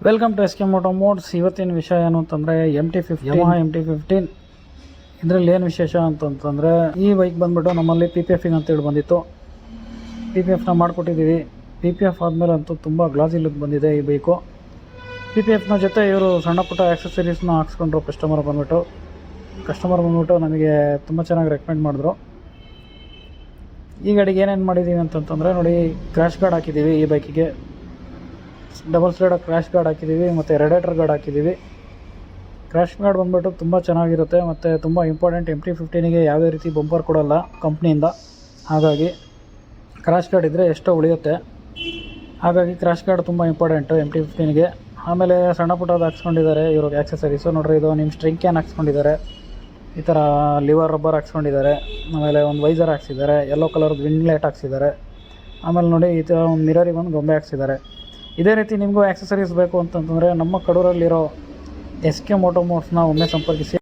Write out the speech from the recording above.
Welcome to SK moto mods. ಇವತ್ತಿನ ವಿಷಯ ಏನು ಅಂತಂದರೆ MT-15 ಯಮಹಾ MT-15. ಇದರಲ್ಲಿ ಏನು ವಿಶೇಷ ಅಂತಂತಂದರೆ ಈ ಬೈಕ್ ಬಂದುಬಿಟ್ಟು ನಮ್ಮಲ್ಲಿ PPF ಅಂತೇಳಿ ಬಂದಿತ್ತು. PPFನ ಮಾಡಿಕೊಟ್ಟಿದ್ದೀವಿ. PPF ಆದಮೇಲೆ ಅಂತೂ ತುಂಬ ಗ್ಲಾಸಿ ಲುಕ್ ಬಂದಿದೆ ಈ ಬೈಕು. PPFನ ಜೊತೆ ಇವರು ಸಣ್ಣ ಪುಟ್ಟ ಆಕ್ಸೆಸರೀಸ್ನ ಹಾಕ್ಸ್ಕೊಂಡ್ರು. ಕಸ್ಟಮರ್ ಬಂದುಬಿಟ್ಟು ನಮಗೆ ತುಂಬ ಚೆನ್ನಾಗಿ ರೆಕಮೆಂಡ್ ಮಾಡಿದ್ರು. ಈ ಗಾಡಿಗೆ ಏನೇನು ಮಾಡಿದ್ದೀವಿ ಅಂತಂತಂದರೆ ನೋಡಿ, ಕ್ರ್ಯಾಶ್ ಗಾರ್ಡ್ ಹಾಕಿದ್ದೀವಿ. ಈ ಬೈಕಿಗೆ ಡಬಲ್ ಸ್ಲೈಡ್ ಕ್ರ್ಯಾಶ್ ಗಾರ್ಡ್ ಹಾಕಿದ್ದೀವಿ ಮತ್ತು ರೇಡಿಯೇಟರ್ ಗಾರ್ಡ್ ಹಾಕಿದ್ದೀವಿ. ಕ್ರ್ಯಾಶ್ ಗಾರ್ಡ್ ಬಂದುಬಿಟ್ಟು ತುಂಬ ಚೆನ್ನಾಗಿರುತ್ತೆ ಮತ್ತು ತುಂಬ ಇಂಪಾರ್ಟೆಂಟ್. MT-15ಗೆ ಯಾವುದೇ ರೀತಿ ಬಂಪರ್ ಕೊಡೋಲ್ಲ ಕಂಪ್ನಿಯಿಂದ. ಹಾಗಾಗಿ ಕ್ರ್ಯಾಶ್ ಗಾರ್ಡ್ ಇದ್ದರೆ ಎಷ್ಟೋ ಉಳಿಯುತ್ತೆ. ಹಾಗಾಗಿ ಕ್ರ್ಯಾಶ್ ಗಾರ್ಡ್ ತುಂಬ ಇಂಪಾರ್ಟೆಂಟು MT-15ಗೆ. ಆಮೇಲೆ ಸಣ್ಣ ಪುಟ್ಟದು ಹಾಕ್ಸ್ಕೊಂಡಿದ್ದಾರೆ ಇವ್ರಿಗೆ ಆಕ್ಸೆಸರೀಸು. ನೋಡ್ರಿ, ಇದು ನಿಮ್ಮ ಸ್ಟ್ರಿಂಗ್ ಕ್ಯಾನ್ ಹಾಕ್ಸ್ಕೊಂಡಿದ್ದಾರೆ. ಈ ಥರ ಲಿವರ್ ರಬ್ಬರ್ ಹಾಕ್ಸ್ಕೊಂಡಿದ್ದಾರೆ. ಆಮೇಲೆ ಒಂದು ವೈಸರ್ ಹಾಕ್ಸಿದ್ದಾರೆ. ಯೆಲ್ಲೋ ಕಲರ್ದು ವಿಂಡ್ ಲೈಟ್ ಹಾಕ್ಸಿದ್ದಾರೆ. ಆಮೇಲೆ ನೋಡಿ, ಈ ಥರ ಒಂದು ಮಿರರಿಗೆ ಒಂದು ಗೊಂಬೆ ಹಾಕ್ಸಿದ್ದಾರೆ. ಇದೇ ರೀತಿ ನಿಮಗೂ ಆಕ್ಸೆಸರೀಸ್ ಬೇಕು ಅಂತಂತಂದರೆ ನಮ್ಮ ಕಡೂರಲ್ಲಿರೋ SK ಮೋಟೋ ಮೋಡ್ಸ್ನ ಒಮ್ಮೆ ಸಂಪರ್ಕಿಸಿ.